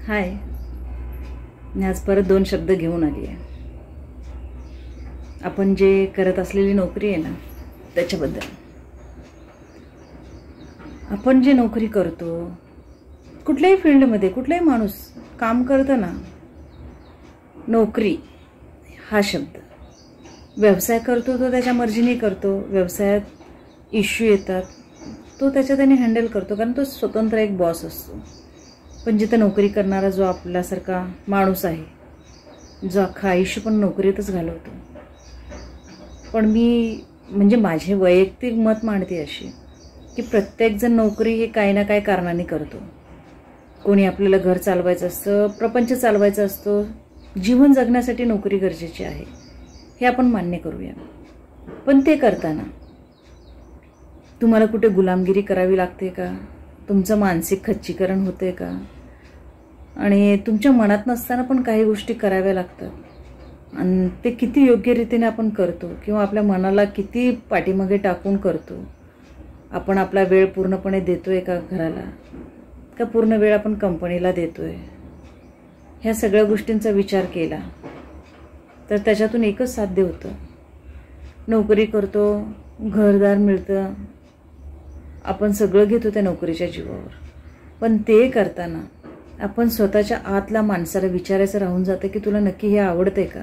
हाय, मी आज परत 2 शब्द घेऊन आली आहे. आपण जे करत असलेली नोकरी आहे ना त्याच्याबद्दल. आपण जे नोकरी करतो, कुठल्याही फील्डमध्ये कुठलाही माणूस काम करतो ना, नोकरी हा शब्द, व्यवसाय करतो तो त्याच्या मर्जीने करतो. व्यवसायात इश्यू येतात तो त्याने हँडल करतो, कारण तो स्वतंत्र एक बॉस असतो. पण जिथे नोकरी करणारा जो आपल्यासारखा माणूस आहे, जो अख्खा आयुष्य पण नोकरीतच घालवतो. पण मी म्हणजे माझे वैयक्तिक मत मांडते अशी की प्रत्येकजण नोकरी हे काही ना काही कारणाने करतो. कोणी आपल्याला घर चालवायचं असतं, प्रपंच चालवायचा असतो, जीवन जगण्यासाठी नोकरी गरजेची आहे, हे आपण मान्य करूया. पण ते करताना तुम्हाला कुठे गुलामगिरी करावी लागते का? तुमचं मानसिक खच्चीकरण होते का? आणि तुमच्या मनात नसताना पण काही गोष्टी कराव्या लागतात, आणि ते किती योग्य रीतीने आपण करतो किंवा आपल्या मनाला किती पाठीमागे टाकून करतो. आपण आपला वेळ पूर्णपणे देतोय का घराला, का पूर्ण वेळ आपण कंपनीला देतोय? ह्या सगळ्या गोष्टींचा विचार केला तर त्याच्यातून एकच साध्य होतं. नोकरी करतो, घरदार मिळतं, आपण सगळं घेतो त्या नोकरीच्या जीवावर. पण ते करताना आपण स्वतःच्या आतला माणसाला विचारायचं राहून जातं की तुला नक्की हे आवडतंय का?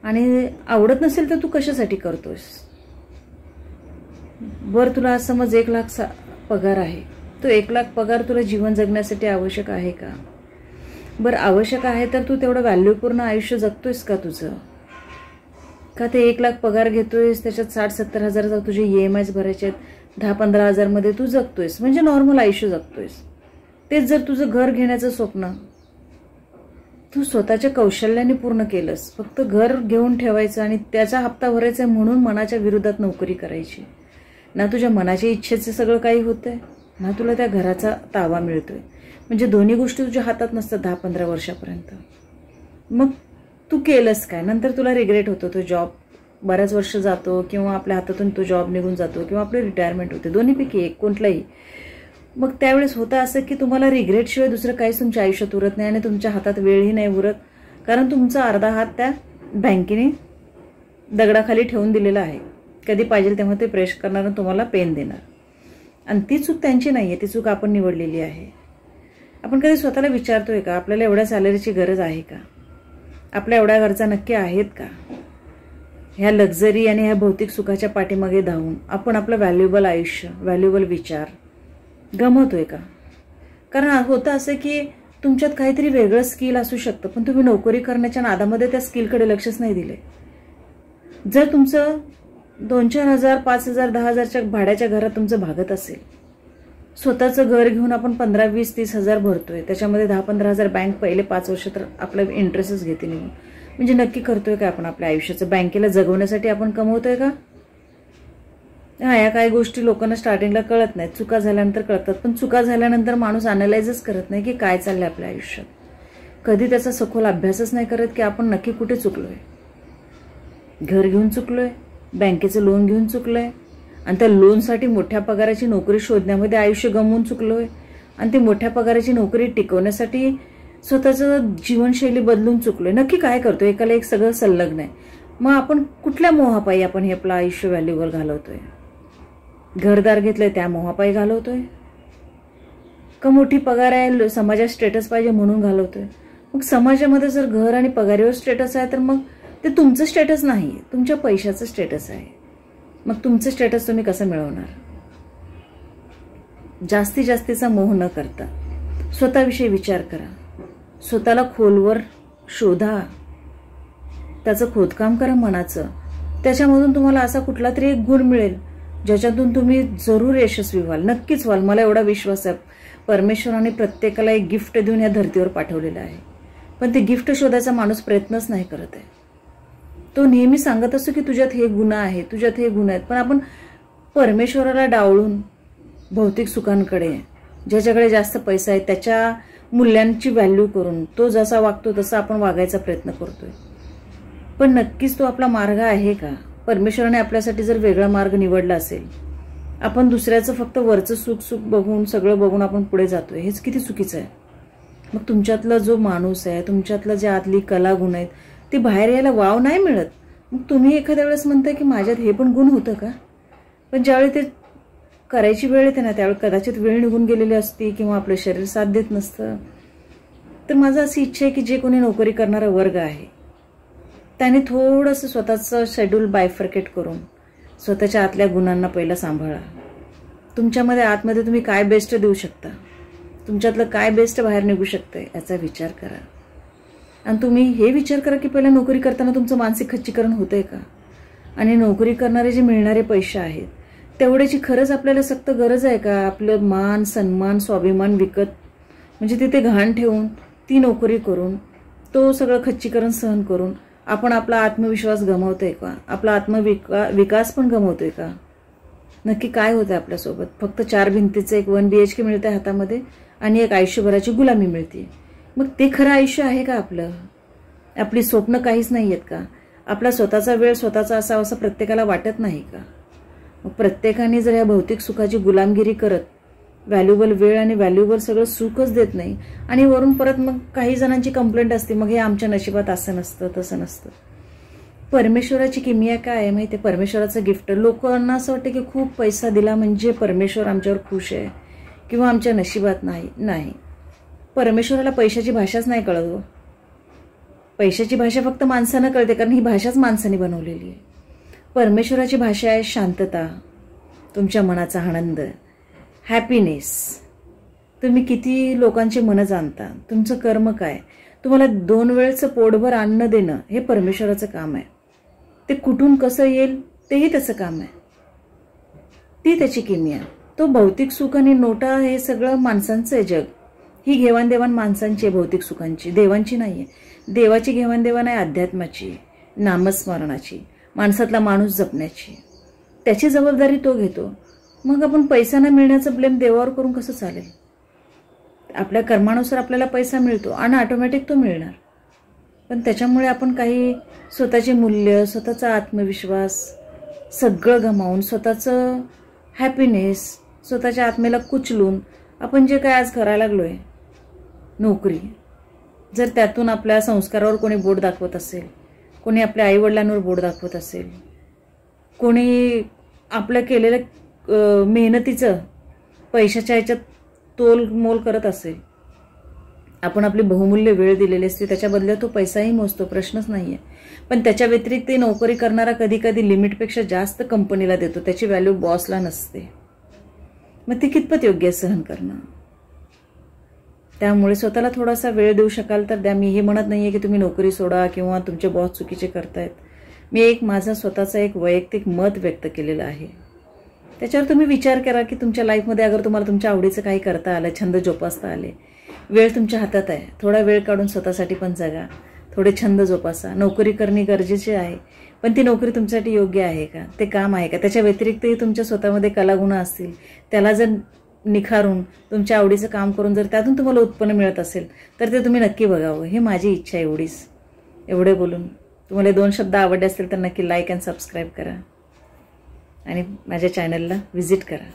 आणि आवडत नसेल तर तू कशासाठी करतोयस? बरं, तुला समज 1 लाख पगार आहे, तो 1 लाख पगार तुला जीवन जगण्यासाठी आवश्यक आहे का? बरं, आवश्यक आहे तर तू तेवढं व्हॅल्यूपूर्ण आयुष्य जगतोयस का तुझं? का ते 1 लाख पगार घेतोयस, त्याच्यात 60-70 हजार तुझे EMIs भरायचे आहेत, 10-15 हजारमध्ये तू जगतोयस, म्हणजे नॉर्मल आयुष्य जगतोयस. तेच जर तुझं घर घेण्याचं स्वप्न तू स्वतःच्या कौशल्याने पूर्ण केलंस, फक्त घर घेऊन ठेवायचं आणि त्याचा हप्ता भरायचा म्हणून मनाच्या विरोधात नोकरी करायची, ना तुझ्या मनाच्या इच्छेचं सगळं काही होतंय, ना तुला त्या घराचा ताबा मिळतोय. म्हणजे दोन्ही गोष्टी तुझ्या हातात नसतात 10-15 वर्षापर्यंत. मग तू केलंस काय? नंतर तुला रिग्रेट होतो. तो जॉब बऱ्याच वर्ष जातो किंवा आपल्या हातातून तो जॉब निघून जातो किंवा आपली रिटायरमेंट होते, दोन्हीपैकी एक कोणताही. मग त्यावेळेस होतं असं की तुम्हाला रिग्रेटशिवाय दुसरं काहीच तुमच्या आयुष्यात उरत नाही आणि तुमच्या हातात वेळही नाही उरत, कारण तुमचा अर्धा हात त्या बँकेने दगडाखाली ठेवून दिलेला आहे. कधी पाहिजे तेव्हा ते प्रेस करणार आणि तुम्हाला पेन देणार. आणि ती चूक त्यांची नाही आहे, ती चूक आपण निवडलेली आहे. आपण कधी स्वतःला विचारतोय का आपल्याला एवढ्या सॅलरीची गरज आहे का? आपल्या एवढ्या गरजा नक्की आहेत का? ह्या लक्झरी आणि ह्या भौतिक सुखाच्या पाठीमागे धावून आपण आपलं व्हॅल्युएबल आयुष्य, व्हॅल्युएबल विचार गमवतोय का? कारण होतं असं की तुमच्यात काहीतरी वेगळं स्किल असू शकतं, पण तुम्ही नोकरी करण्याच्या नादामध्ये त्या स्किलकडे लक्षच नाही दिले. जर तुमचं 2-4 हजार, 5 हजार, 10 हजारच्या भाड्याच्या घरात तुमचं भागत असेल, स्वतःचं घर घेऊन आपण 15, 20, 30 हजार भरतोय, त्याच्यामध्ये 10-15 हजार बँक पहिले 5 वर्ष तर आपलं इंटरेस्टच घेते निघून. म्हणजे नक्की करतोय का आपण आपल्या आयुष्याचं? बँकेला जगवण्यासाठी आपण कमवतोय का? या काही गोष्टी लोकांना स्टार्टिंगला कळत नाहीत, चुका झाल्यानंतर कळतात. पण चुका झाल्यानंतर माणूस अनालाइजच करत नाही की काय चाललंय आपल्या आयुष्यात. कधी त्याचा सखोल अभ्यासच नाही करत की आपण नक्की कुठे चुकलोय. घर घेऊन चुकलोय, बँकेचं लोन घेऊन चुकलोय, आणि त्या लोनसाठी मोठ्या पगाराची नोकरी शोधण्यामध्ये आयुष्य गमवून चुकलोय, आणि ती मोठ्या पगाराची नोकरी टिकवण्यासाठी स्वतःचं जीवनशैली बदलून चुकलोय. नक्की काय करतोय? एकाला एक सगळं संलग्न आहे. मग आपण कुठल्या मोहापायी आपण हे आपलं आयुष्य व्हॅल्युएबल घालवतोय? घरदार घेतलंय त्या मोहापायी घालवतोय का मोठी पगार आहे, समाजात स्टेटस पाहिजे म्हणून घालवतोय? मग समाजामध्ये जर घर आणि पगारीवर स्टेटस आहे तर मग ते तुमचं स्टेटस नाही, तुमच्या पैशाचं स्टेटस आहे. मग तुमचं स्टेटस तुम्ही कसं मिळवणार? जास्तीचा मोह न करता स्वतःविषयी विचार करा, स्वतःला खोलवर शोधा, त्याचं खोदकाम करा मनाचं. त्याच्यामधून तुम्हाला असा कुठला तरी एक गुण मिळेल ज्याच्यातून तुम्ही जरूर यशस्वी व्हाल, नक्कीच व्हाल. मला एवढा विश्वास आहे. परमेश्वराने प्रत्येकाला एक गिफ्ट देऊन या धर्तीवर पाठवलेलं आहे, पण ते गिफ्ट शोधायचा माणूस प्रयत्नच नाही करत आहे. तो नेहमी सांगत असतो की तुझ्यात हे गुण आहे, तुझ्यात हे गुण आहेत, पण आपण परमेश्वराला डावळून भौतिक सुखांकडे, ज्याच्याकडे जास्त पैसा आहे त्याच्या मूल्यांची व्हॅल्यू करून तो जसा वागतो तसा आपण वागायचा प्रयत्न करतोय. पण नक्कीच तो आपला मार्ग आहे का? परमेश्वराने आपल्यासाठी जर वेगळा मार्ग निवडला असेल, आपण दुसऱ्याचं फक्त वरचं सुख बघून, सगळं बघून आपण पुढे जातोय, हेच किती चुकीचं आहे. मग तुमच्यातला जो माणूस आहे, तुमच्यातला ज्या आतली कलागुण आहेत ती बाहेर यायला वाव नाही मिळत. मग तुम्ही एखाद्या वेळेस म्हणताय की माझ्यात हे पण गुण होतं का, पण ज्यावेळी ते करायची वेळ येते ना त्यावेळी कदाचित वेळ निघून गेलेली असती किंवा आपलं शरीर साथ देत नसतं. तर माझं अशी इच्छा आहे की जे कोणी नोकरी करणारा वर्ग आहे त्याने थोडंसं स्वतःचं शेड्यूल बायफर्केट करून स्वतःच्या आतल्या गुणांना पहिला सांभाळा. तुमच्यामध्ये आतमध्ये तुम्ही काय बेस्ट देऊ शकता, तुमच्यातलं काय बेस्ट बाहेर निघू शकतं याचा विचार करा. आणि तुम्ही हे विचार करा की पहिला नोकरी करताना तुमचं मानसिक खच्चीकरण होतंय का, आणि नोकरी करणारे जे मिळणारे पैसे आहेत तेवढ्याची खरंच आपल्याला सक्त गरज आहे का. आपलं मान सन्मान स्वाभिमान विकत म्हणजे तिथे घाण ठेवून ती नोकरी करून तो सगळं खच्चीकरण सहन करून आपण आपला आत्मविश्वास गमावतोय का, आपला विकास पण गमावतोय का. नक्की काय होतं आपल्यासोबत. फक्त 4 भिंतीचं एक 1 BHK मिळतंय हातामध्ये आणि एक आयुष्यभराची गुलामी मिळते. मग ते खरं आयुष्य आहे का आपलं. आपली स्वप्न काहीच नाही आहेत का. आपला स्वतःचा वेळ स्वतःचा असावा असं प्रत्येकाला वाटत नाही का. मग प्रत्येकाने जर या भौतिक सुखाची गुलामगिरी करत व्हॅल्युएबल वेळ आणि व्हॅल्युएबल सगळं सुखच देत नाही आणि वरून परत मग काही जणांची कंप्लेंट असते मग हे आमच्या नशिबात असं नसतं तसं नसतं. परमेश्वराची किमया काय आहे माहिती आहे. परमेश्वराचं गिफ्ट लोकांना असं वाटतं की खूप पैसा दिला म्हणजे परमेश्वर आमच्यावर खुश आहे किंवा आमच्या नशिबात नाही. परमेश्वराला पैशाची भाषाच नाही कळत हो. पैशाची भाषा फक्त माणसानं कळते कारण ही भाषाच माणसाने बनवलेली आहे. परमेश्वराची भाषा आहे शांतता, तुमच्या मनाचा आनंद, हॅपीनेस. तुम्ही किती लोकांची मनं जाणता, तुमचं कर्म काय, तुम्हाला 2 वेळचं पोटभर अन्न देणं हे परमेश्वराचं काम आहे. ते कुठून कसं येईल तेही त्याचं काम आहे. ती त्याची किमया. तो भौतिक सुख आणि नोटा हे सगळं माणसांचं आहे जग. ही घेवाणदेवाण माणसांची आहे भौतिक सुखांची, देवांची नाही आहे. देवाची घेवाणदेवाण आहे अध्यात्माची, नामस्मरणाची, माणसातला माणूस जपण्याची. त्याची जबाबदारी तो घेतो. मग आपण पैसा न मिळण्याचं ब्लेम देवावर करून कसं चालेल. आपल्या कर्मानुसार आपल्याला पैसा मिळतो आणि ऑटोमॅटिक तो मिळणार. पण त्याच्यामुळे आपण काही स्वतःचे मूल्य, स्वतःचा आत्मविश्वास सगळं गमावून स्वतःचं हॅपीनेस, स्वतःच्या आत्मेला कुचलून आपण जे काय आज करायला लागलोय नोकरी, जर त्यातून आपल्या संस्कारावर कोणी बोट दाखवत असेल, कोणी आपल्या आईवडिलांवर बोट दाखवत असेल, कोणी आपलं केलेलं मेहनतीचं पैशाच्या ह्याच्यात तोलमोल करत असेल, आपण आपली बहुमूल्य वेळ दिलेली असते त्याच्या बदल्यात तो पैसाही मोजतो, प्रश्नच नाही आहे. पण त्याच्या व्यतिरिक्त नोकरी करणारा कधी कधी लिमिटपेक्षा जास्त कंपनीला देतो, त्याची व्हॅल्यू बॉसला नसते. मग ते कितपत योग्य सहन करणं. त्यामुळे स्वतःला थोडासा वेळ देऊ शकाल तर द्या. मी हे म्हणत नाहीये की तुम्ही नोकरी सोडा किंवा तुमचे बॉस चुकीचे करतायत. मी माझा स्वतःचा एक वैयक्तिक मत व्यक्त केलेलं आहे. त्याच्यावर तुम्ही विचार करा की तुमच्या लाईफमध्ये अगर तुम्हाला तुमच्या आवडीचं काही करता आलं, छंद जोपासता आले, वेळ तुमच्या हातात आहे, थोडा वेळ काढून स्वतःसाठी पण जगा, थोडे छंद जोपासा. नोकरी करणे गरजेचे आहे, पण ती नोकरी तुमच्यासाठी योग्य आहे का, ते काम आहे का, त्याच्या व्यतिरिक्तही तुमच्या स्वतःमध्ये कलागुण असतील त्याला जर निखारून तुमच्या आवडीचं काम करून जर त्यातून तुम्हाला उत्पन्न मिळत असेल तर ते तुम्ही नक्की बघावं. हे माझी इच्छा आहे एवढीच. एवढे बोलून तुम्हाला 2 शब्द आवडले असतील तर नक्की लाईक अँड सबस्क्राईब करा आणि माझ्या चॅनलला व्हिजिट करा.